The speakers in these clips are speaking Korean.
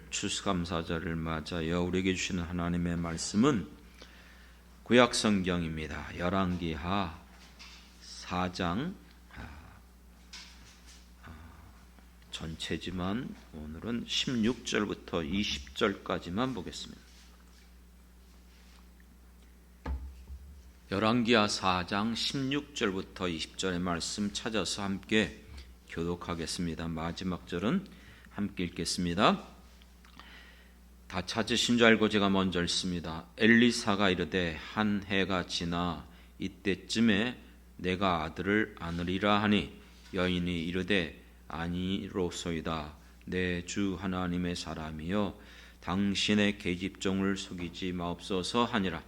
추수감사절을 맞아요 우리에게 주시는 하나님의 말씀은 구약 성경입니다. 열왕기하 4장 전체지만 오늘은 16절부터 20절까지만 보겠습니다. 열왕기하 4장 16절부터 20절의 말씀 찾아서 함께 교독하겠습니다. 마지막 절은 함께 읽겠습니다. 다 찾으신 줄 알고 제가 먼저 읽습니다. 엘리사가 이르되 한 해가 지나 이때쯤에 내가 아들을 안으리라 하니 여인이 이르되 아니로소이다. 내 주 하나님의 사람이여 당신의 계집종을 속이지 마옵소서 하니라.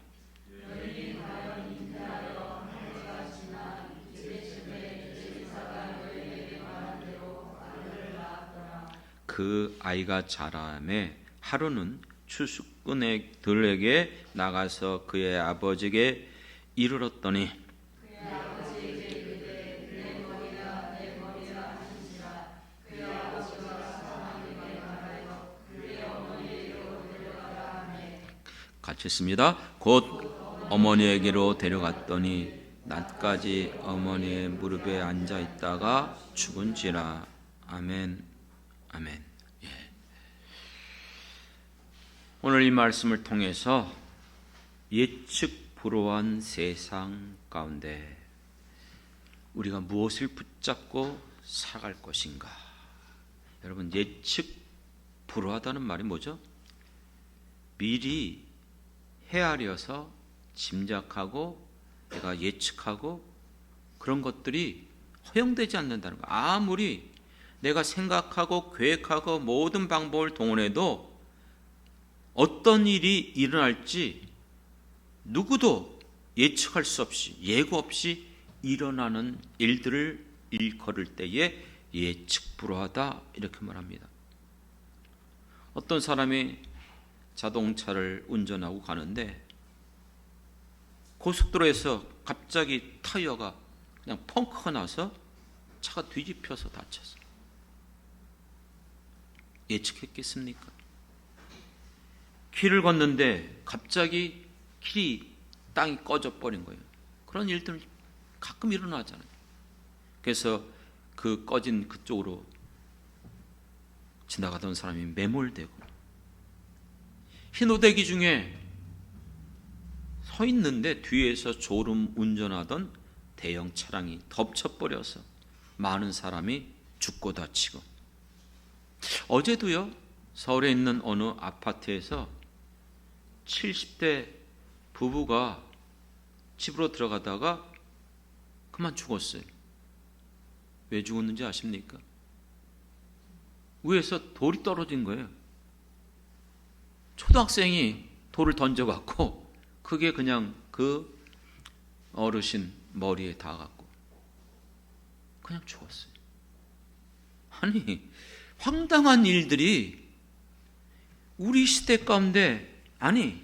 그 아이가 자라매 하루는 추수꾼들에게 나가서 그의 아버지에게 이르렀더니 같이 있습니다. 곧 어머니에게로 데려갔더니 낮까지 어머니의 무릎에 앉아 있다가 죽은지라. 아멘. 아멘. 예. 오늘 이 말씀을 통해서 예측 불허한 세상 가운데 우리가 무엇을 붙잡고 살아갈 것인가? 여러분, 예측 불허하다는 말이 뭐죠? 미리 헤아려서 짐작하고 내가 예측하고 그런 것들이 허용되지 않는다는 거. 아무리 내가 생각하고 계획하고 모든 방법을 동원해도 어떤 일이 일어날지 누구도 예측할 수 없이 예고 없이 일어나는 일들을 일컬을 때에 예측 불허하다 이렇게 말합니다. 어떤 사람이 자동차를 운전하고 가는데 고속도로에서 갑자기 타이어가 그냥 펑크가 나서 차가 뒤집혀서 다쳤어요. 예측했겠습니까? 길을 걷는데 갑자기 길이 땅이 꺼져 버린 거예요. 그런 일들 가끔 일어나잖아요. 그래서 그 꺼진 그쪽으로 지나가던 사람이 매몰되고 흰오대기 중에 서 있는데 뒤에서 졸음 운전하던 대형 차량이 덮쳐버려서 많은 사람이 죽고 다치고 어제도요 서울에 있는 어느 아파트에서 70대 부부가 집으로 들어가다가 그만 죽었어요. 왜 죽었는지 아십니까? 위에서 돌이 떨어진 거예요. 초등학생이 돌을 던져갖고 그게 그냥 그 어르신 머리에 닿아갖고 그냥 죽었어요. 아니 황당한 일들이 우리 시대 가운데 아니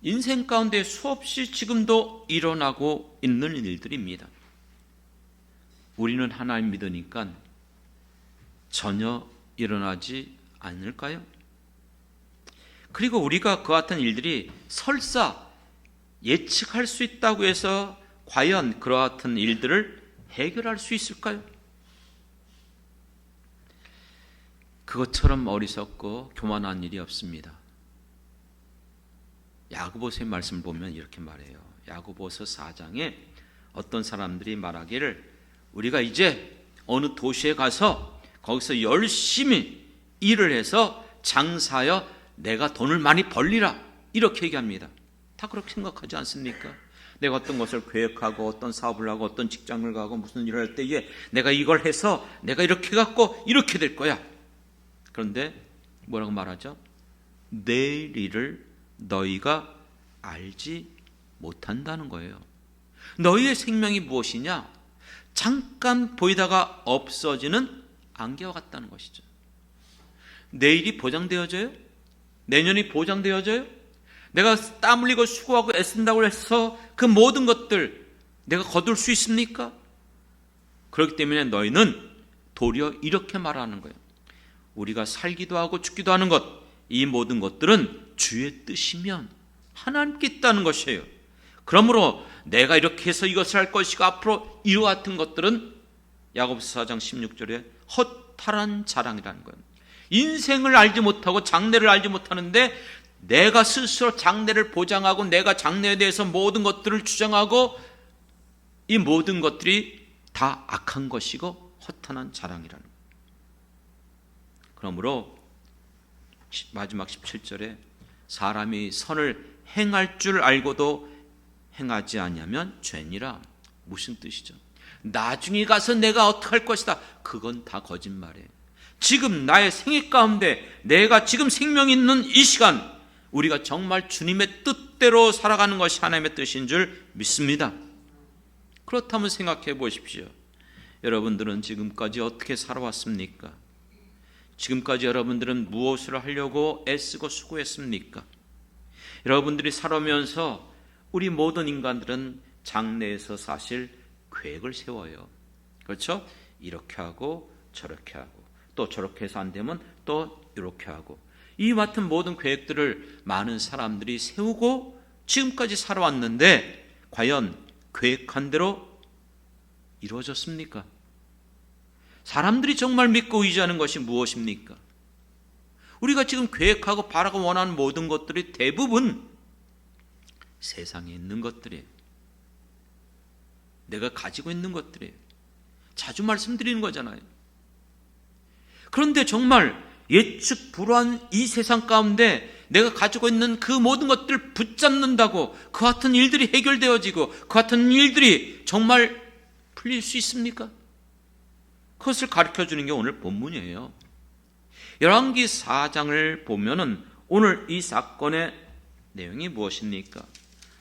인생 가운데 수없이 지금도 일어나고 있는 일들입니다. 우리는 하나님 믿으니까 전혀 일어나지 않을까요? 그리고 우리가 그 같은 일들이 설사 예측할 수 있다고 해서 과연 그와 같은 일들을 해결할 수 있을까요? 그것처럼 어리석고 교만한 일이 없습니다. 야고보서의 말씀을 보면 이렇게 말해요. 야고보서 4장에 어떤 사람들이 말하기를 우리가 이제 어느 도시에 가서 거기서 열심히 일을 해서 장사하여 내가 돈을 많이 벌리라 이렇게 얘기합니다. 다 그렇게 생각하지 않습니까? 내가 어떤 것을 계획하고 어떤 사업을 하고 어떤 직장을 가고 무슨 일을 할 때에 내가 이걸 해서 내가 이렇게 갖고 이렇게 될 거야. 그런데 뭐라고 말하죠? 내일 일을 너희가 알지 못한다는 거예요. 너희의 생명이 무엇이냐? 잠깐 보이다가 없어지는 안개와 같다는 것이죠. 내일이 보장되어져요? 내년이 보장되어져요? 내가 땀 흘리고 수고하고 애쓴다고 해서 그 모든 것들 내가 거둘 수 있습니까? 그렇기 때문에 너희는 도리어 이렇게 말하는 거예요. 우리가 살기도 하고 죽기도 하는 것 이 모든 것들은 주의 뜻이면 하나님께 있다는 것이에요. 그러므로 내가 이렇게 해서 이것을 할 것이고 앞으로 이와 같은 것들은 야고보서 4장 16절에 허탈한 자랑이라는 거예요. 인생을 알지 못하고 장래를 알지 못하는데 내가 스스로 장래를 보장하고 내가 장래에 대해서 모든 것들을 주장하고 이 모든 것들이 다 악한 것이고 허탄한 자랑이라는 거예요. 그러므로 마지막 17절에 사람이 선을 행할 줄 알고도 행하지 아니하면 죄니라. 무슨 뜻이죠? 나중에 가서 내가 어떻게 할 것이다. 그건 다 거짓말이에요. 지금 나의 생애 가운데 내가 지금 생명이 있는 이 시간 우리가 정말 주님의 뜻대로 살아가는 것이 하나님의 뜻인 줄 믿습니다. 그렇다면 생각해 보십시오. 여러분들은 지금까지 어떻게 살아왔습니까? 지금까지 여러분들은 무엇을 하려고 애쓰고 수고했습니까? 여러분들이 살아오면서 우리 모든 인간들은 장래에서 사실 계획을 세워요. 그렇죠? 이렇게 하고 저렇게 하고 또 저렇게 해서 안 되면 또 이렇게 하고 이 같은 모든 계획들을 많은 사람들이 세우고 지금까지 살아왔는데 과연 계획한 대로 이루어졌습니까? 사람들이 정말 믿고 의지하는 것이 무엇입니까? 우리가 지금 계획하고 바라고 원하는 모든 것들이 대부분 세상에 있는 것들이에요. 내가 가지고 있는 것들이에요. 자주 말씀드리는 거잖아요. 그런데 정말 예측 불허한 이 세상 가운데 내가 가지고 있는 그 모든 것들을 붙잡는다고 그 같은 일들이 해결되어지고 그 같은 일들이 정말 풀릴 수 있습니까? 그것을 가르쳐주는 게 오늘 본문이에요. 열왕기 4장을 보면은 오늘 이 사건의 내용이 무엇입니까?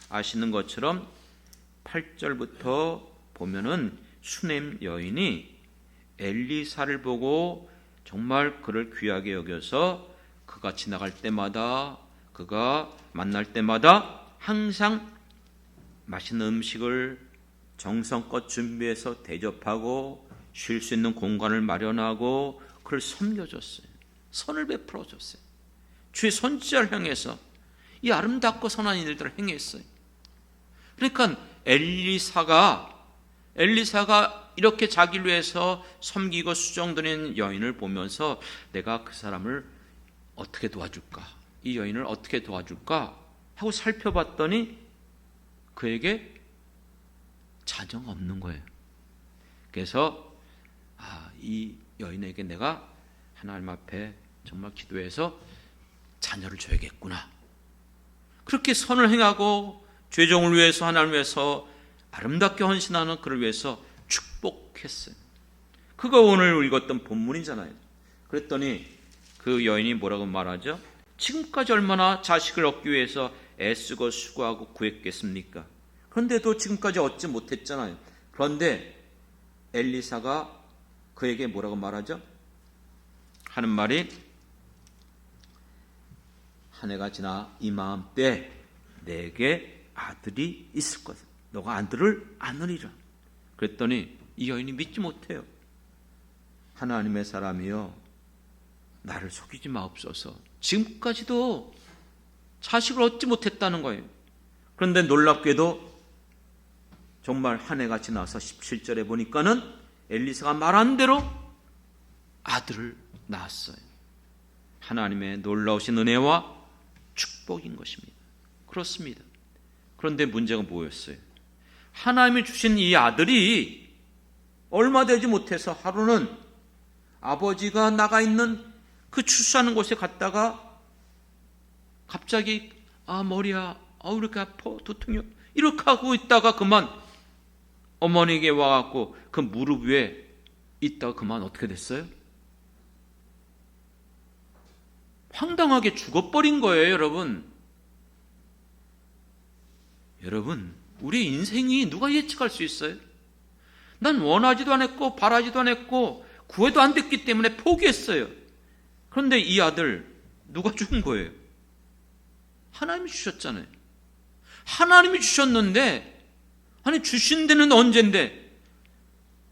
아시는 것처럼 8절부터 보면은 수넴 여인이 엘리사를 보고 정말 그를 귀하게 여겨서 그가 지나갈 때마다 그가 만날 때마다 항상 맛있는 음식을 정성껏 준비해서 대접하고 쉴 수 있는 공간을 마련하고 그를 섬겨줬어요. 선을 베풀어줬어요. 주의 선지자를 향해서 이 아름답고 선한 일들을 행했어요. 그러니까 엘리사가 이렇게 자기를 위해서 섬기고 수종드리는 여인을 보면서 내가 그 사람을 어떻게 도와줄까? 이 여인을 어떻게 도와줄까? 하고 살펴봤더니 그에게 자녀가 없는 거예요. 그래서 이 여인에게 내가 하나님 앞에 정말 기도해서 자녀를 줘야겠구나. 그렇게 선을 행하고 죄종을 위해서 하나님을 위해서 아름답게 헌신하는 그를 위해서 축복했어요. 그거 오늘 읽었던 본문이잖아요. 그랬더니 그 여인이 뭐라고 말하죠? 지금까지 얼마나 자식을 얻기 위해서 애쓰고 수고하고 구했겠습니까? 그런데도 지금까지 얻지 못했잖아요. 그런데 엘리사가 그에게 뭐라고 말하죠? 하는 말이 한 해가 지나 이 마음 때 내게 아들이 있을 것이다. 너가 아들을 안으리라. 그랬더니 이 여인이 믿지 못해요. 하나님의 사람이여 나를 속이지 마옵소서. 지금까지도 자식을 얻지 못했다는 거예요. 그런데 놀랍게도 정말 한 해가 지나서 17절에 보니까는 엘리사가 말한 대로 아들을 낳았어요. 하나님의 놀라우신 은혜와 축복인 것입니다. 그렇습니다. 그런데 문제가 뭐였어요? 하나님이 주신 이 아들이 얼마 되지 못해서 하루는 아버지가 나가 있는 그 출산하는 곳에 갔다가 갑자기 머리야 왜 이렇게 아파 두통이요 이렇게 하고 있다가 그만 어머니에게 와갖고 그 무릎 위에 있다가 그만 어떻게 됐어요? 황당하게 죽어버린 거예요. 여러분 우리 인생이 누가 예측할 수 있어요? 난 원하지도 않았고 바라지도 않았고 구해도 안 됐기 때문에 포기했어요. 그런데 이 아들 누가 준 거예요? 하나님이 주셨잖아요. 하나님이 주셨는데 주신 데는 언젠데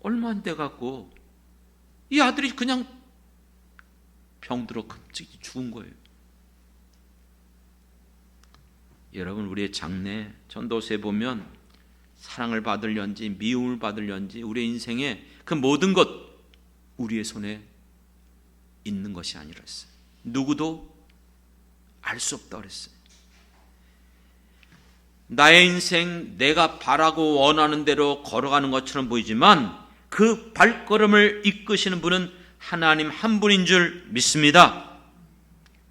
얼마 안 돼갖고 이 아들이 그냥 병들어 갑자기 죽은 거예요. 여러분, 우리의 장래 전도서에 보면 사랑을 받으려는지 미움을 받으려는지 우리의 인생에 그 모든 것 우리의 손에 있는 것이 아니라 했어요. 누구도 알 수 없다고 그랬어요. 나의 인생 내가 바라고 원하는 대로 걸어가는 것처럼 보이지만 그 발걸음을 이끄시는 분은 하나님 한 분인 줄 믿습니다.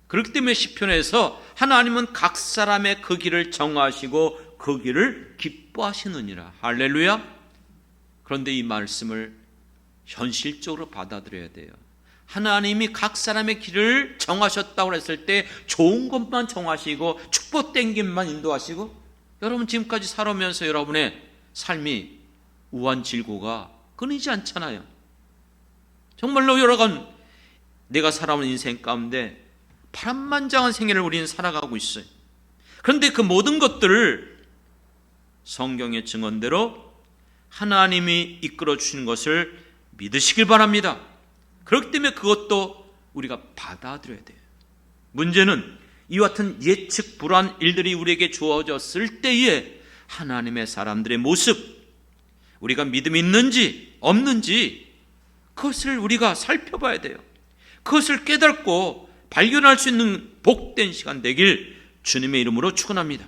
그렇기 때문에 시편에서 하나님은 각 사람의 그 길을 정하시고 그 길을 기뻐하시느니라. 할렐루야. 그런데 이 말씀을 현실적으로 받아들여야 돼요. 하나님이 각 사람의 길을 정하셨다고 했을 때 좋은 것만 정하시고 축복된 길만 인도하시고, 여러분 지금까지 살아오면서 여러분의 삶이 우환질고가 끊이지 않잖아요. 정말로 여러분, 내가 살아온 인생 가운데 파란만장한 생애를 우리는 살아가고 있어요. 그런데 그 모든 것들을 성경의 증언대로 하나님이 이끌어 주시는 것을 믿으시길 바랍니다. 그렇기 때문에 그것도 우리가 받아들여야 돼요. 문제는 이와 같은 예측 불허한 일들이 우리에게 주어졌을 때에 하나님의 사람들의 모습, 우리가 믿음이 있는지 없는지 그것을 우리가 살펴봐야 돼요. 그것을 깨닫고 발견할 수 있는 복된 시간 되길 주님의 이름으로 축원합니다.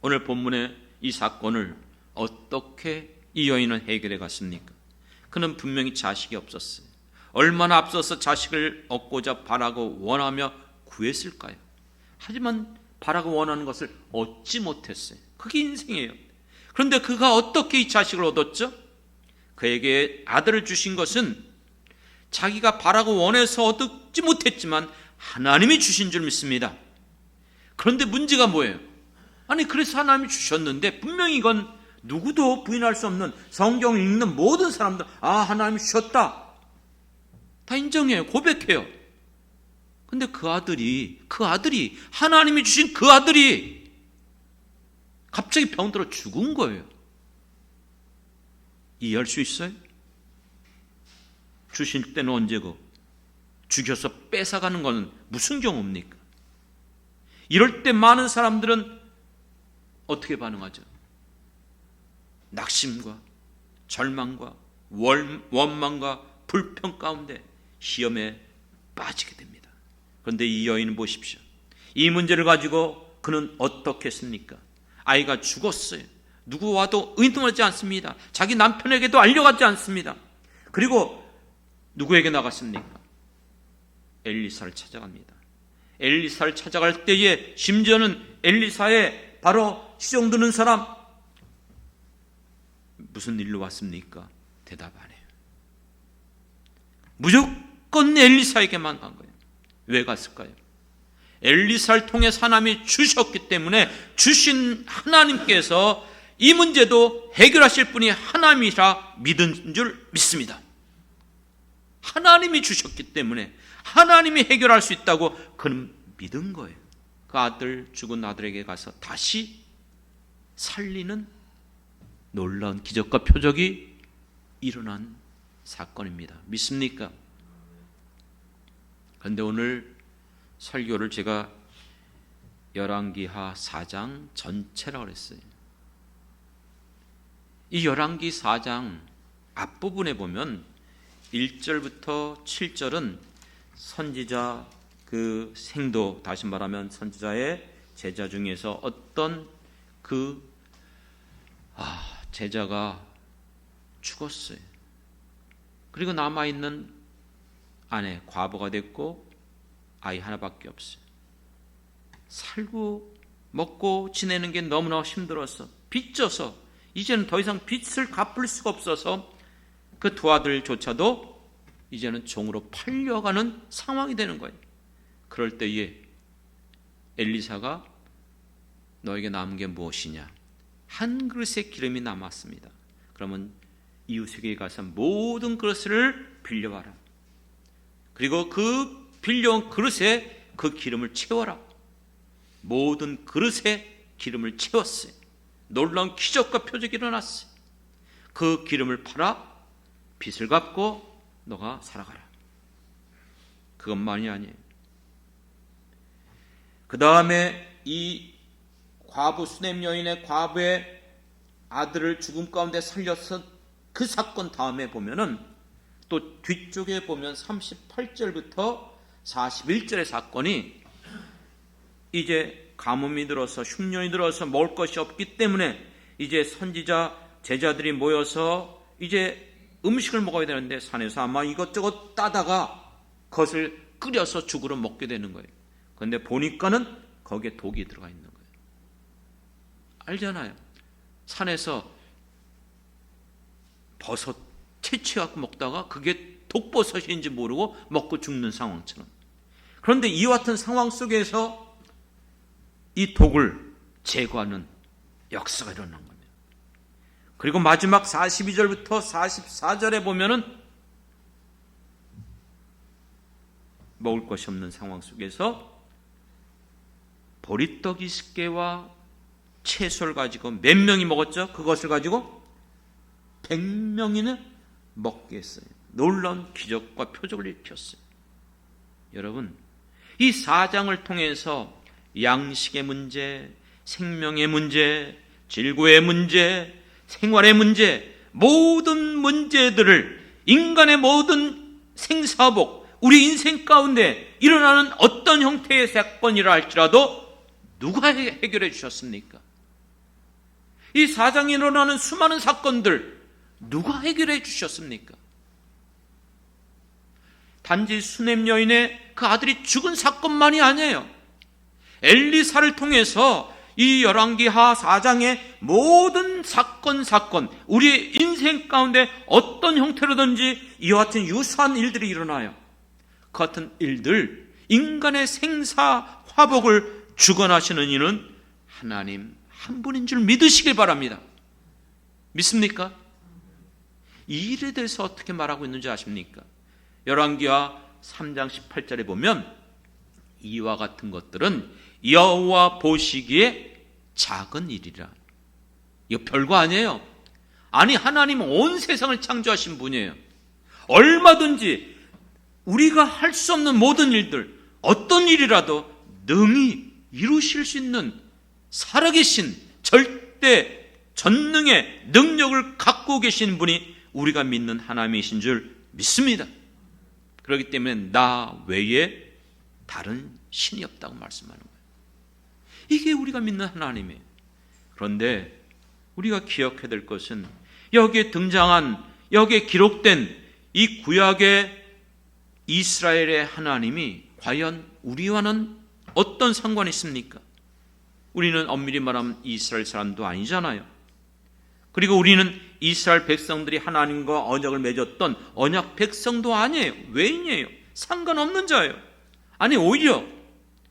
오늘 본문의 이 사건을 어떻게 이 여인은 해결해 갔습니까? 그는 분명히 자식이 없었어요. 얼마나 앞서서 자식을 얻고자 바라고 원하며 구했을까요? 하지만 바라고 원하는 것을 얻지 못했어요. 그게 인생이에요. 그런데 그가 어떻게 이 자식을 얻었죠? 그에게 아들을 주신 것은 자기가 바라고 원해서 얻지 못했지만 하나님이 주신 줄 믿습니다. 그런데 문제가 뭐예요? 아니, 그래서 하나님이 주셨는데 분명히 이건 누구도 부인할 수 없는, 성경을 읽는 모든 사람들 하나님이 주셨다 다 인정해요. 고백해요. 근데 그 아들이 하나님이 주신 그 아들이 갑자기 병들어 죽은 거예요. 이해할 수 있어요? 주실 때는 언제고 죽여서 뺏어가는 것은 무슨 경우입니까? 이럴 때 많은 사람들은 어떻게 반응하죠? 낙심과 절망과 원망과 불평 가운데 시험에 빠지게 됩니다. 그런데 이 여인은 보십시오. 이 문제를 가지고 그는 어떻게 했습니까? 아이가 죽었어요. 누구와도 의논하지 않습니다. 자기 남편에게도 알려가지 않습니다. 그리고 누구에게 나갔습니까? 엘리사를 찾아갑니다. 엘리사를 찾아갈 때에 심지어는 엘리사의 바로 시종드는 사람, 무슨 일로 왔습니까? 대답 안 해요. 무조건 엘리사에게만 간 거예요. 왜 갔을까요? 엘리사를 통해 하나님이 주셨기 때문에 주신 하나님께서 이 문제도 해결하실 분이 하나님이라 믿은 줄 믿습니다. 하나님이 주셨기 때문에 하나님이 해결할 수 있다고 그는 믿은 거예요. 그 아들, 죽은 아들에게 가서 다시 살리는 놀라운 기적과 표적이 일어난 사건입니다. 믿습니까? 그런데 오늘 설교를 제가 열왕기하 4장 전체라고 했어요. 이 열왕기 4장 앞부분에 보면 1절부터 7절은 선지자 그 생도, 다시 말하면 선지자의 제자 중에서 어떤 제자가 죽었어요. 그리고 남아있는 아내, 과부가 됐고 아이 하나밖에 없어요. 살고 먹고 지내는 게 너무나 힘들어서 빚져서 이제는 더 이상 빚을 갚을 수가 없어서 그 두 아들조차도 이제는 종으로 팔려가는 상황이 되는 거예요. 그럴 때에 엘리사가 너에게 남은 게 무엇이냐? 한 그릇의 기름이 남았습니다. 그러면 이웃에게 가서 모든 그릇을 빌려와라. 그리고 그 빌려온 그릇에 그 기름을 채워라. 모든 그릇에 기름을 채웠어요. 놀라운 기적과 표적이 일어났어요. 그 기름을 팔아 빚을 갚고 너가 살아가라. 그것만이 아니에요. 그 다음에 이 과부 수냄 여인의 과부의 아들을 죽음 가운데 살려서 그 사건 다음에 보면은 또 뒤쪽에 보면 38절부터 41절의 사건이 이제 가뭄이 들어서 흉년이 들어서 먹을 것이 없기 때문에 이제 선지자 제자들이 모여서 이제 음식을 먹어야 되는데 산에서 아마 이것저것 따다가 그것을 끓여서 죽으로 먹게 되는 거예요. 그런데 보니까는 거기에 독이 들어가 있는 거예요. 알잖아요. 산에서 버섯 채취해갖고 먹다가 그게 독버섯인지 모르고 먹고 죽는 상황처럼. 그런데 이와 같은 상황 속에서 이 독을 제거하는 역사가 일어난 겁니다. 그리고 마지막 42절부터 44절에 보면은 먹을 것이 없는 상황 속에서 보리떡 20개와 채소를 가지고 몇 명이 먹었죠? 그것을 가지고 100명이나 먹게 했어요. 놀라운 기적과 표적을 일으켰어요. 여러분, 이 4장을 통해서 양식의 문제, 생명의 문제, 질고의 문제, 생활의 문제, 모든 문제들을 인간의 모든 생사복, 우리 인생 가운데 일어나는 어떤 형태의 사건이라 할지라도 누가 해결해 주셨습니까? 이 4장에 일어나는 수많은 사건들 누가 해결해 주셨습니까? 단지 수냄 여인의 그 아들이 죽은 사건만이 아니에요. 엘리사를 통해서 이 열왕기하 4장의 모든 사건 우리의 인생 가운데 어떤 형태로든지 이와 같은 유사한 일들이 일어나요. 그 같은 일들, 인간의 생사 화복을 주관하시는 이는 하나님 한 분인 줄 믿으시길 바랍니다. 믿습니까? 이 일에 대해서 어떻게 말하고 있는지 아십니까? 열왕기하 3장 18절에 보면 이와 같은 것들은 여호와 보시기에 작은 일이라. 이거 별거 아니에요. 아니, 하나님은 온 세상을 창조하신 분이에요. 얼마든지 우리가 할 수 없는 모든 일들, 어떤 일이라도 능히 이루실 수 있는 살아계신 절대 전능의 능력을 갖고 계신 분이 우리가 믿는 하나님이신 줄 믿습니다. 그렇기 때문에 나 외에 다른 신이 없다고 말씀하는 거예요. 이게 우리가 믿는 하나님이에요. 그런데 우리가 기억해야 될 것은 여기에 등장한, 여기에 기록된 이 구약의 이스라엘의 하나님이 과연 우리와는 어떤 상관이 있습니까? 우리는 엄밀히 말하면 이스라엘 사람도 아니잖아요. 그리고 우리는 이스라엘 백성들이 하나님과 언약을 맺었던 언약 백성도 아니에요. 외인이에요. 상관없는 자예요. 아니, 오히려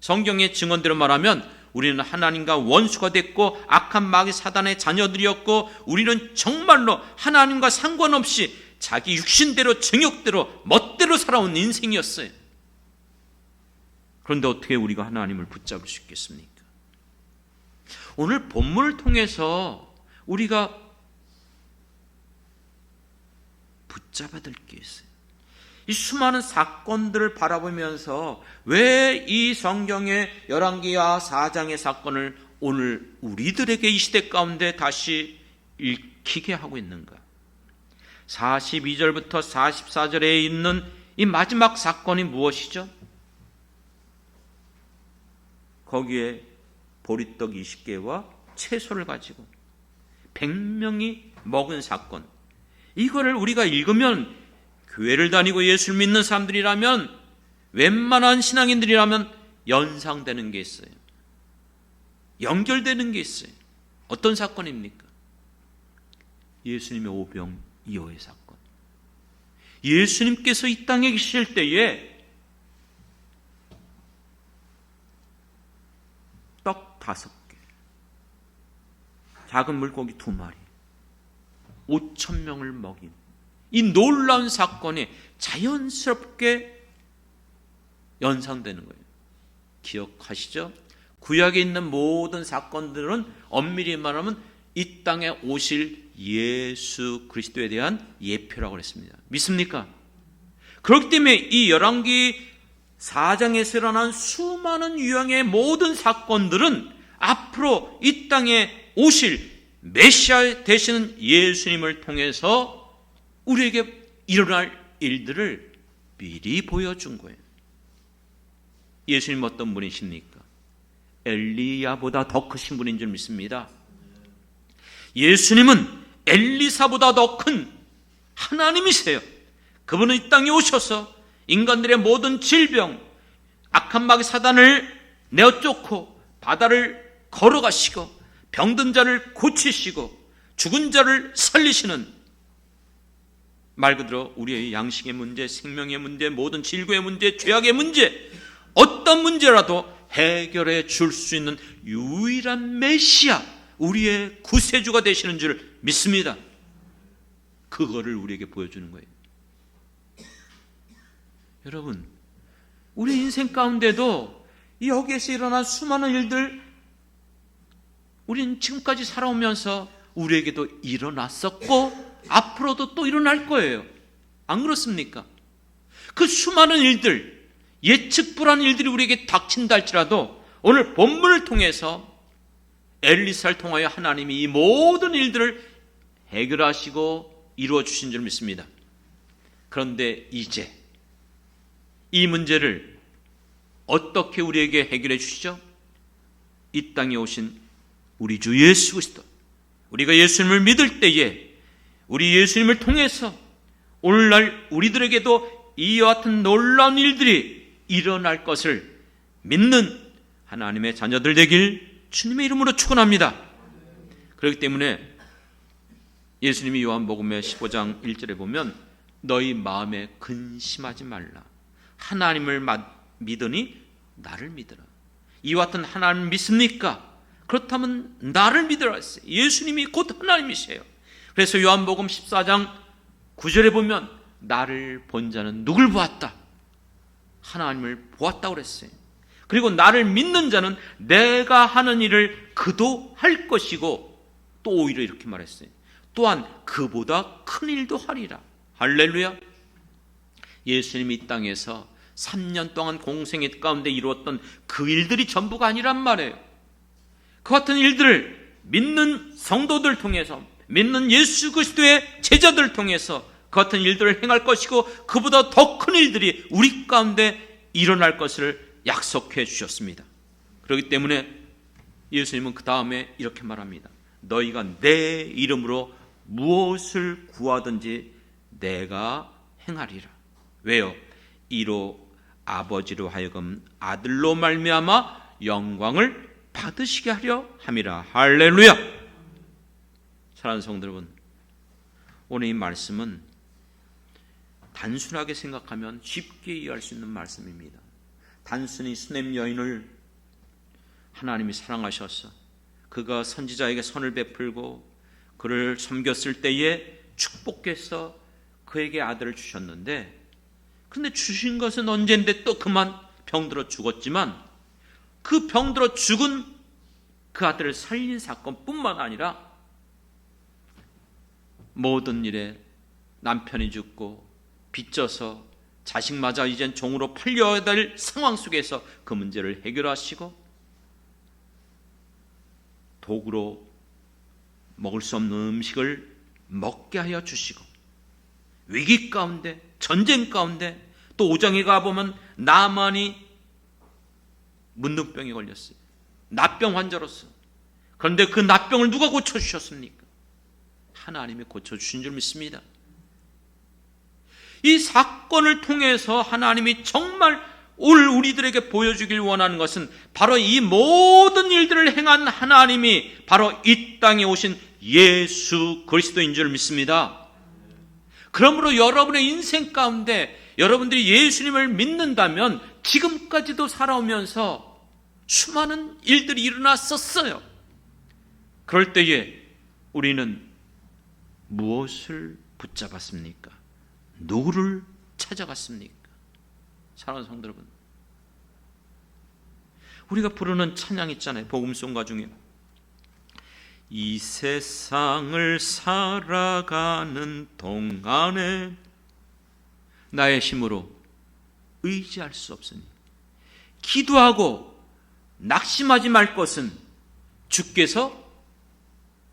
성경의 증언대로 말하면 우리는 하나님과 원수가 됐고 악한 마귀 사단의 자녀들이었고 우리는 정말로 하나님과 상관없이 자기 육신대로 정욕대로 멋대로 살아온 인생이었어요. 그런데 어떻게 우리가 하나님을 붙잡을 수 있겠습니까? 오늘 본문을 통해서 우리가 붙잡아야 될 게 있어요. 이 수많은 사건들을 바라보면서 왜 이 성경의 열왕기하 4장의 사건을 오늘 우리들에게 이 시대 가운데 다시 읽히게 하고 있는가? 42절부터 44절에 있는 이 마지막 사건이 무엇이죠? 거기에 보리떡 20개와 채소를 가지고 100명이 먹은 사건. 이거를 우리가 읽으면 교회를 다니고 예수를 믿는 사람들이라면, 웬만한 신앙인들이라면 연상되는 게 있어요. 연결되는 게 있어요. 어떤 사건입니까? 예수님의 오병이어의 사건. 예수님께서 이 땅에 계실 때에 떡 5개, 작은 물고기 2마리, 5,000명을 먹인 이 놀라운 사건이 자연스럽게 연상되는 거예요. 기억하시죠? 구약에 있는 모든 사건들은 엄밀히 말하면 이 땅에 오실 예수 그리스도에 대한 예표라고 했습니다. 믿습니까? 그렇기 때문에 이 열왕기 4장에서 일어난 수많은 수많은 유형의 모든 사건들은 앞으로 이 땅에 오실 메시아 되시는 예수님을 통해서 우리에게 일어날 일들을 미리 보여준 거예요. 예수님 어떤 분이십니까? 엘리야보다 더 크신 분인 줄 믿습니다. 예수님은 엘리사보다 더 큰 하나님이세요. 그분은 이 땅에 오셔서 인간들의 모든 질병, 악한 마귀 사단을 내어쫓고 바다를 걸어가시고 병든 자를 고치시고 죽은 자를 살리시는, 말 그대로 우리의 양식의 문제, 생명의 문제, 모든 질고의 문제, 죄악의 문제, 어떤 문제라도 해결해 줄 수 있는 유일한 메시아, 우리의 구세주가 되시는 줄 믿습니다. 그거를 우리에게 보여주는 거예요. 여러분, 우리 인생 가운데도 여기에서 일어난 수많은 일들, 우리는 지금까지 살아오면서 우리에게도 일어났었고 앞으로도 또 일어날 거예요. 안 그렇습니까? 그 수많은 일들, 예측 불허한 일들이 우리에게 닥친다 할지라도 오늘 본문을 통해서 엘리사를 통하여 하나님이 이 모든 일들을 해결하시고 이루어 주신 줄 믿습니다. 그런데 이제 이 문제를 어떻게 우리에게 해결해 주시죠? 이 땅에 오신 우리 주 예수 그리스도, 우리가 예수님을 믿을 때에 우리 예수님을 통해서 오늘날 우리들에게도 이와 같은 놀라운 일들이 일어날 것을 믿는 하나님의 자녀들 되길 주님의 이름으로 축원합니다. 그렇기 때문에 예수님이 요한복음의 15장 1절에 보면 너희 마음에 근심하지 말라. 하나님을 믿으니 나를 믿으라. 이와 같은 하나님을 믿습니까? 그렇다면 나를 믿으라 했어요. 예수님이 곧 하나님이세요. 그래서 요한복음 14장 9절에 보면 나를 본 자는 누굴 보았다? 하나님을 보았다고 그랬어요. 그리고 나를 믿는 자는 내가 하는 일을 그도 할 것이고, 또 오히려 이렇게 말했어요. 또한 그보다 큰 일도 하리라. 할렐루야. 예수님이 이 땅에서 3년 동안 공생애 가운데 이루었던 그 일들이 전부가 아니란 말이에요. 그 같은 일들을 믿는 성도들 통해서, 믿는 예수 그리스도의 제자들 통해서 그 같은 일들을 행할 것이고 그보다 더 큰 일들이 우리 가운데 일어날 것을 약속해 주셨습니다. 그렇기 때문에 예수님은 그 다음에 이렇게 말합니다. 너희가 내 이름으로 무엇을 구하든지 내가 행하리라. 왜요? 이로 아버지로 하여금 아들로 말미암아 영광을 받으시게 하려 함이라. 할렐루야. 사랑하는 성도 여러분, 오늘 이 말씀은 단순하게 생각하면 쉽게 이해할 수 있는 말씀입니다. 단순히 수냄 여인을 하나님이 사랑하셔서 그가 선지자에게 선을 베풀고 그를 섬겼을 때에 축복해서 그에게 아들을 주셨는데, 그런데 주신 것은 언젠데 또 그만 병들어 죽었지만 그 병들어 죽은 그 아들을 살린 사건뿐만 아니라 모든 일에 남편이 죽고 빚져서 자식마저 이젠 종으로 팔려야 될 상황 속에서 그 문제를 해결하시고 도구로 먹을 수 없는 음식을 먹게 하여 주시고, 위기 가운데, 전쟁 가운데, 또 5장에 가보면 나만이 문둥병에 걸렸어요. 납병 환자로서. 그런데 그 납병을 누가 고쳐주셨습니까? 하나님이 고쳐주신 줄 믿습니다. 이 사건을 통해서 하나님이 정말 오늘 우리들에게 보여주길 원하는 것은 바로 이 모든 일들을 행한 하나님이 바로 이 땅에 오신 예수 그리스도인 줄 믿습니다. 그러므로 여러분의 인생 가운데 여러분들이 예수님을 믿는다면 지금까지도 살아오면서 수많은 일들이 일어났었어요. 그럴 때에 우리는 무엇을 붙잡았습니까? 누구를 찾아갔습니까? 사랑하는 성도 여러분, 우리가 부르는 찬양 있잖아요. 복음송가 중에 이 세상을 살아가는 동안에 나의 힘으로 의지할 수 없으니 기도하고 낙심하지 말 것은 주께서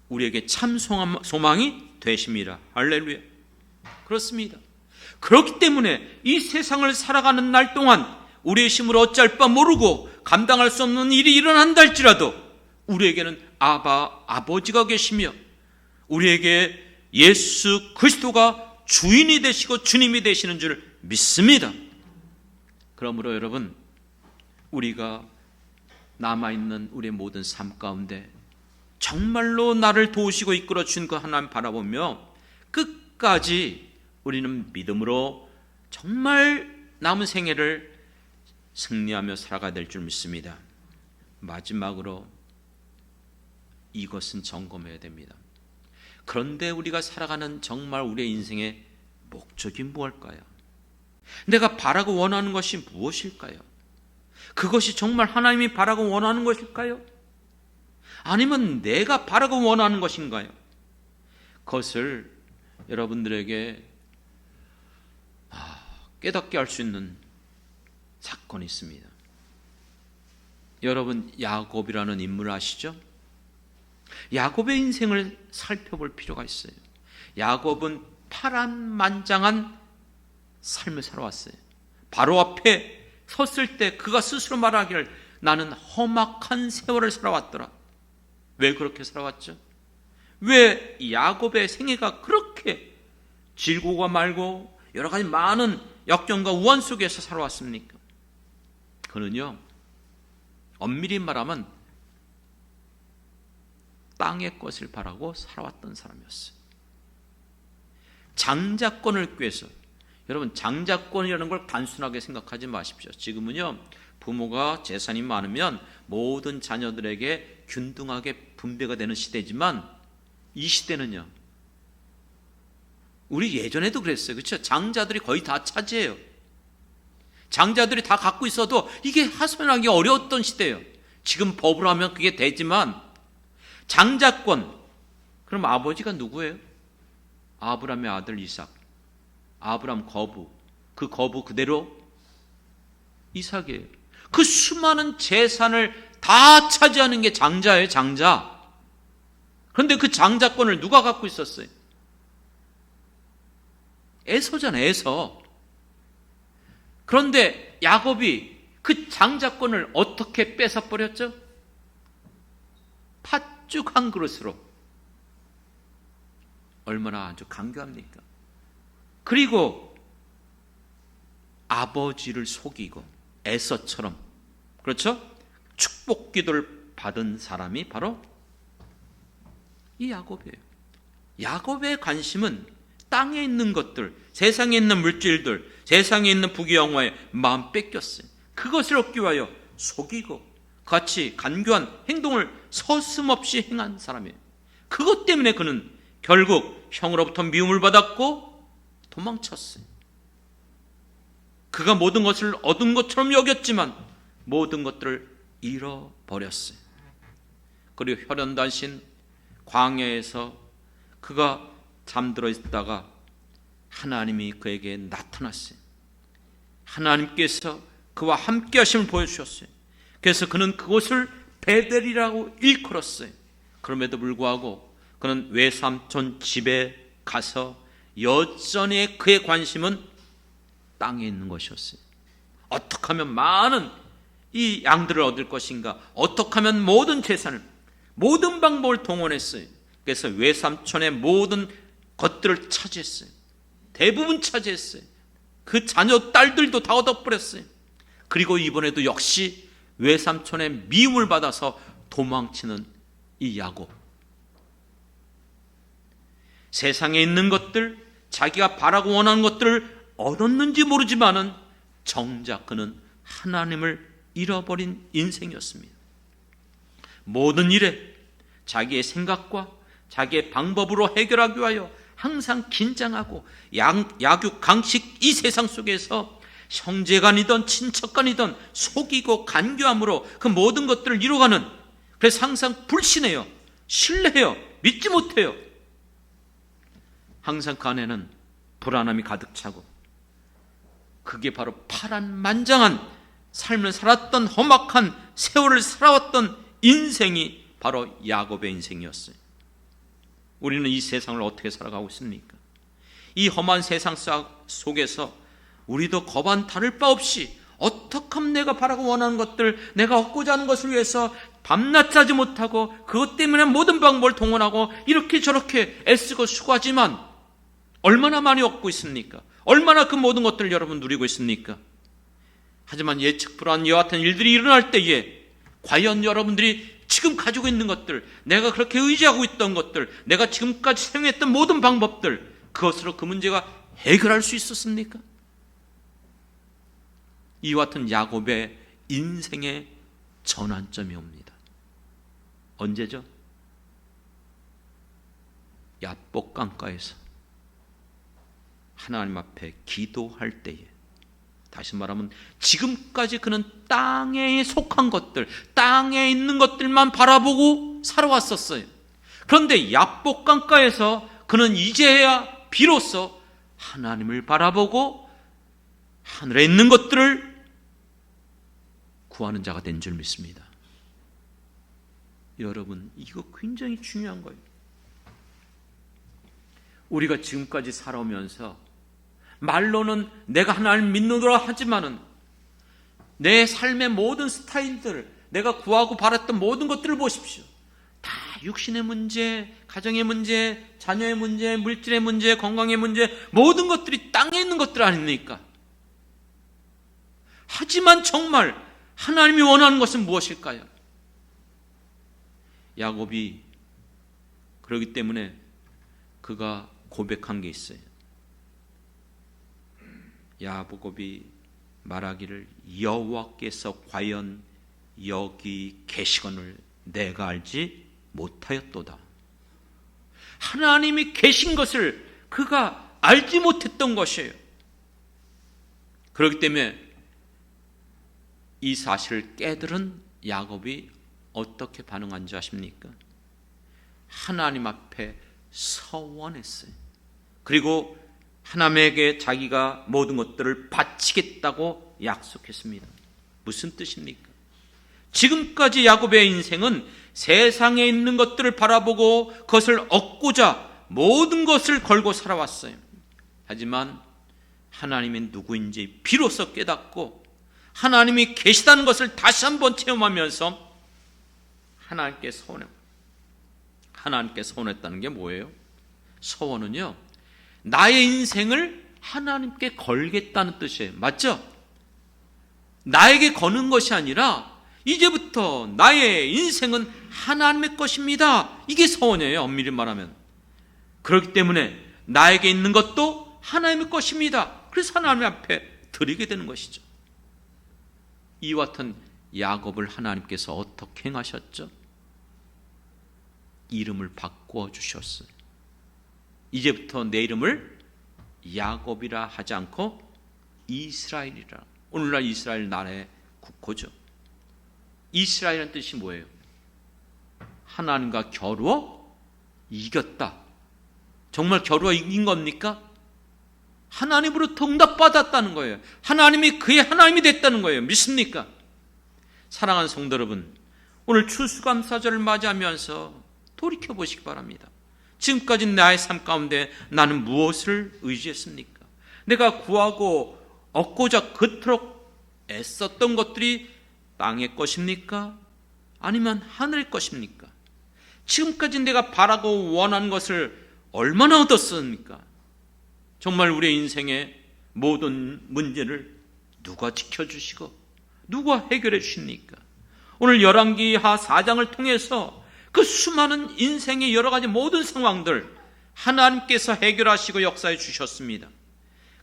우리에게 참 소망이 되심이라. 할렐루야. 그렇습니다. 그렇기 때문에 이 세상을 살아가는 날 동안 우리의 힘으로 어찌할 바 모르고 감당할 수 없는 일이 일어난다 할지라도 우리에게는 아버지가 계시며 우리에게 예수 그리스도가 주인이 되시고 주님이 되시는 줄 믿습니다. 그러므로 여러분, 우리가 남아있는 우리의 모든 삶 가운데 정말로 나를 도우시고 이끌어 주신 그 하나님 바라보며 끝까지 우리는 믿음으로 정말 남은 생애를 승리하며 살아가야 될 줄 믿습니다. 마지막으로 이것은 점검해야 됩니다. 그런데 우리가 살아가는 정말 우리의 인생의 목적이 무엇일까요? 내가 바라고 원하는 것이 무엇일까요? 그것이 정말 하나님이 바라고 원하는 것일까요? 아니면 내가 바라고 원하는 것인가요? 그것을 여러분들에게 깨닫게 할 수 있는 사건이 있습니다. 여러분, 야곱이라는 인물 아시죠? 야곱의 인생을 살펴볼 필요가 있어요. 야곱은 파란만장한 삶을 살아왔어요. 바로 앞에 섰을 때 그가 스스로 말하기를 나는 험악한 세월을 살아왔더라. 왜 그렇게 살아왔죠? 왜 야곱의 생애가 그렇게 질고가 말고 여러 가지 많은 역경과 우환 속에서 살아왔습니까? 그는요, 엄밀히 말하면 땅의 것을 바라고 살아왔던 사람이었어요. 장자권을 꾀서, 여러분, 장자권이라는 걸 단순하게 생각하지 마십시오. 지금은요, 부모가 재산이 많으면 모든 자녀들에게 균등하게 분배가 되는 시대지만 이 시대는요, 우리 예전에도 그랬어요. 그렇죠? 장자들이 거의 다 차지해요. 장자들이 다 갖고 있어도 이게 하소연하기 어려웠던 시대예요. 지금 법으로 하면 그게 되지만 장자권, 그럼 아버지가 누구예요? 아브라함의 아들 이삭. 아브라함 거부, 그 거부 그대로 이삭이에요. 그 수많은 재산을 다 차지하는 게 장자예요, 장자. 그런데 그 장자권을 누가 갖고 있었어요? 에서잖아요, 에서. 그런데 야곱이 그 장자권을 어떻게 뺏어버렸죠? 팥죽 한 그릇으로. 얼마나 아주 간교합니까? 그리고 아버지를 속이고 에서처럼, 그렇죠? 축복 기도를 받은 사람이 바로 이 야곱이에요. 야곱의 관심은 땅에 있는 것들, 세상에 있는 물질들, 세상에 있는 부귀영화에 마음 뺏겼어요. 그것을 얻기 위하여 속이고 같이 간교한 행동을 서슴없이 행한 사람이에요. 그것 때문에 그는 결국 형으로부터 미움을 받았고 도망쳤어요. 그가 모든 것을 얻은 것처럼 여겼지만 모든 것들을 잃어버렸어요. 그리고 혈연단신 광야에서 그가 잠들어 있다가 하나님이 그에게 나타났어요. 하나님께서 그와 함께 하심을 보여주셨어요. 그래서 그는 그곳을 베델이라고 일컬었어요. 그럼에도 불구하고 그는 외삼촌 집에 가서 여전히 그의 관심은 땅에 있는 것이었어요. 어떻게 하면 많은 이 양들을 얻을 것인가, 어떻게 하면 모든 재산을, 모든 방법을 동원했어요. 그래서 외삼촌의 모든 것들을 차지했어요. 대부분 차지했어요. 그 자녀 딸들도 다 얻어버렸어요. 그리고 이번에도 역시 외삼촌의 미움을 받아서 도망치는 이 야곱. 세상에 있는 것들, 자기가 바라고 원하는 것들을 얻었는지 모르지만은 정작 그는 하나님을 잃어버린 인생이었습니다. 모든 일에 자기의 생각과 자기의 방법으로 해결하기 위하여 항상 긴장하고 약육 강식 이 세상 속에서 형제간이든 친척간이든 속이고 간교함으로 그 모든 것들을 이뤄가는, 그래서 항상 불신해요. 신뢰해요. 믿지 못해요. 항상 그 안에는 불안함이 가득 차고 그게 바로 파란만장한 삶을 살았던 험악한 세월을 살아왔던 인생이 바로 야곱의 인생이었어요. 우리는 이 세상을 어떻게 살아가고 있습니까? 이 험한 세상 속에서 우리도 거반 다를 바 없이 어떻게 하면 내가 바라고 원하는 것들, 내가 얻고자 하는 것을 위해서 밤낮 자지 못하고 그것 때문에 모든 방법을 동원하고 이렇게 저렇게 애쓰고 수고하지만 얼마나 많이 얻고 있습니까? 얼마나 그 모든 것들을 여러분 누리고 있습니까? 하지만 예측 불허한 이와 같은 일들이 일어날 때에 과연 여러분들이 지금 가지고 있는 것들, 내가 그렇게 의지하고 있던 것들, 내가 지금까지 사용했던 모든 방법들, 그것으로 그 문제가 해결할 수 있었습니까? 이와 같은 야곱의 인생의 전환점이 옵니다. 언제죠? 야복 강가에서 하나님 앞에 기도할 때에, 다시 말하면 지금까지 그는 땅에 속한 것들, 땅에 있는 것들만 바라보고 살아왔었어요. 그런데 야복 강가에서 그는 이제야 비로소 하나님을 바라보고 하늘에 있는 것들을 구하는 자가 된 줄 믿습니다. 여러분, 이거 굉장히 중요한 거예요. 우리가 지금까지 살아오면서 말로는 내가 하나님을 믿노라 하지만은 내 삶의 모든 스타일들, 내가 구하고 바랐던 모든 것들을 보십시오. 다 육신의 문제, 가정의 문제, 자녀의 문제, 물질의 문제, 건강의 문제, 모든 것들이 땅에 있는 것들 아닙니까? 하지만 정말 하나님이 원하는 것은 무엇일까요? 야곱이 그렇기 때문에 그가 고백한 게 있어요. 야곱이 말하기를 여호와께서 과연 여기 계시거늘 내가 알지 못하였도다. 하나님이 계신 것을 그가 알지 못했던 것이에요. 그렇기 때문에 이 사실을 깨달은 야곱이 어떻게 반응한 줄 아십니까? 하나님 앞에 서원했어요. 그리고 하나님에게 자기가 모든 것들을 바치겠다고 약속했습니다. 무슨 뜻입니까? 지금까지 야곱의 인생은 세상에 있는 것들을 바라보고 그것을 얻고자 모든 것을 걸고 살아왔어요. 하지만 하나님이 누구인지 비로소 깨닫고 하나님이 계시다는 것을 다시 한번 체험하면서 하나님께 서원했다는 게 뭐예요? 서원은요, 나의 인생을 하나님께 걸겠다는 뜻이에요. 맞죠? 나에게 거는 것이 아니라 이제부터 나의 인생은 하나님의 것입니다. 이게 서원이에요. 엄밀히 말하면. 그렇기 때문에 나에게 있는 것도 하나님의 것입니다. 그래서 하나님 앞에 드리게 되는 것이죠. 이와 같은 야곱을 하나님께서 어떻게 행하셨죠? 이름을 바꾸어 주셨어요. 이제부터 내 이름을 야곱이라 하지 않고 이스라엘이라. 오늘날 이스라엘 나라의 국호죠. 이스라엘이라는 뜻이 뭐예요? 하나님과 겨루어 이겼다. 정말 겨루어 이긴 겁니까? 하나님으로부터 응답받았다는 거예요. 하나님이 그의 하나님이 됐다는 거예요. 믿습니까? 사랑하는 성도 여러분, 오늘 추수감사절을 맞이하면서 돌이켜보시기 바랍니다. 지금까지 나의 삶 가운데 나는 무엇을 의지했습니까? 내가 구하고 얻고자 그토록 애썼던 것들이 땅의 것입니까? 아니면 하늘의 것입니까? 지금까지 내가 바라고 원하는 것을 얼마나 얻었습니까? 정말 우리의 인생의 모든 문제를 누가 지켜주시고 누가 해결해 주십니까? 오늘 열왕기하 4장을 통해서 그 수많은 인생의 여러 가지 모든 상황들 하나님께서 해결하시고 역사해 주셨습니다.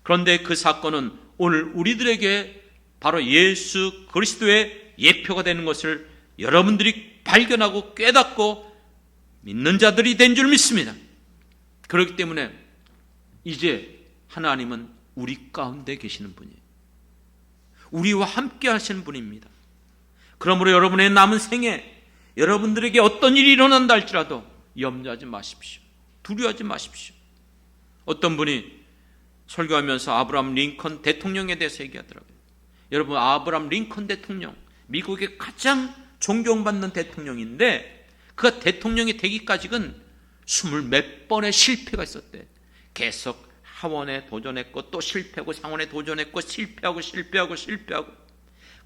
그런데 그 사건은 오늘 우리들에게 바로 예수 그리스도의 예표가 되는 것을 여러분들이 발견하고 깨닫고 믿는 자들이 된 줄 믿습니다. 그렇기 때문에 이제 하나님은 우리 가운데 계시는 분이에요. 우리와 함께 하시는 분입니다. 그러므로 여러분의 남은 생에 여러분들에게 어떤 일이 일어난다 할지라도 염려하지 마십시오. 두려워하지 마십시오. 어떤 분이 설교하면서 아브라함 링컨 대통령에 대해서 얘기하더라고요. 여러분, 아브라함 링컨 대통령, 미국의 가장 존경받는 대통령인데 그가 대통령이 되기까지는 20몇 번의 실패가 있었대. 계속 하원에 도전했고 또 실패하고 상원에 도전했고 실패하고.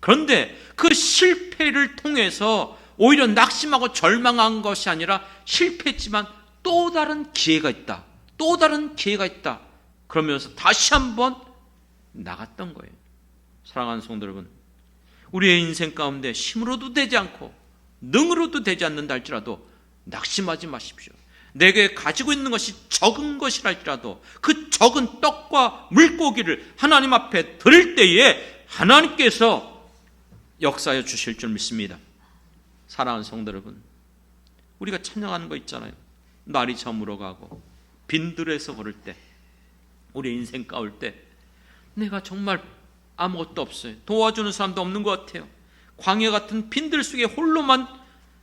그런데 그 실패를 통해서 오히려 낙심하고 절망한 것이 아니라 실패했지만 또 다른 기회가 있다. 그러면서 다시 한번 나갔던 거예요. 사랑하는 성도 여러분, 우리의 인생 가운데 힘으로도 되지 않고 능으로도 되지 않는다 할지라도 낙심하지 마십시오. 내게 가지고 있는 것이 적은 것이라 할지라도 그 적은 떡과 물고기를 하나님 앞에 드릴 때에 하나님께서 역사해 주실 줄 믿습니다. 사랑하는 성도 여러분, 우리가 찬양하는 거 있잖아요. 날이 저물어 가고 빈들에서 걸을 때, 우리 인생 가올 때 내가 정말 아무것도 없어요. 도와주는 사람도 없는 것 같아요. 광야 같은 빈들 속에 홀로만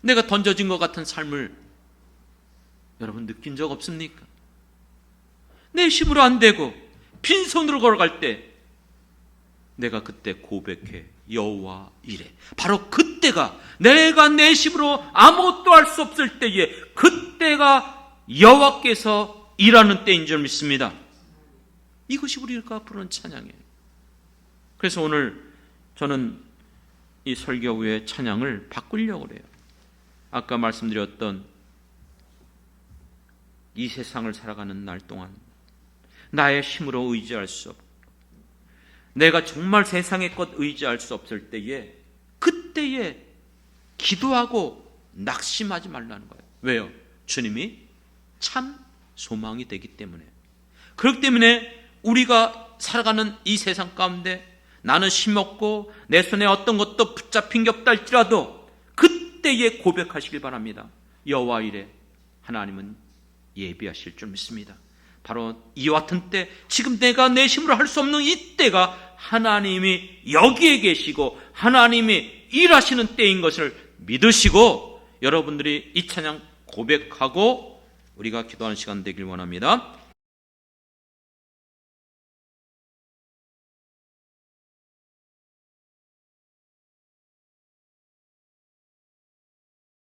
내가 던져진 것 같은 삶을 여러분 느낀 적 없습니까? 내 힘으로 안 되고 빈손으로 걸어갈 때 내가 그때 고백해, 여호와 이래. 바로 그때가, 내가 내 힘으로 아무것도 할 수 없을 때에 그때가 여호와께서 일하는 때인 줄 믿습니다. 이것이 우리가 부르는 찬양이에요. 그래서 오늘 저는 이 설교 후에 찬양을 바꾸려고 그래요. 아까 말씀드렸던 이 세상을 살아가는 날 동안 나의 힘으로 의지할 수 없고 내가 정말 세상의 것 의지할 수 없을 때에 그때에 기도하고 낙심하지 말라는 거예요. 왜요? 주님이 참 소망이 되기 때문에. 그렇기 때문에 우리가 살아가는 이 세상 가운데 나는 힘없고 내 손에 어떤 것도 붙잡힌 게 없다 할지라도 그때에 고백하시길 바랍니다. 여호와 이래. 하나님은 예비하실 줄 믿습니다. 바로 이와 같은 때, 지금 내가 내 힘으로 할 수 없는 이때가 하나님이 여기에 계시고 하나님이 일하시는 때인 것을 믿으시고 여러분들이 이 찬양 고백하고 우리가 기도하는 시간 되길 원합니다.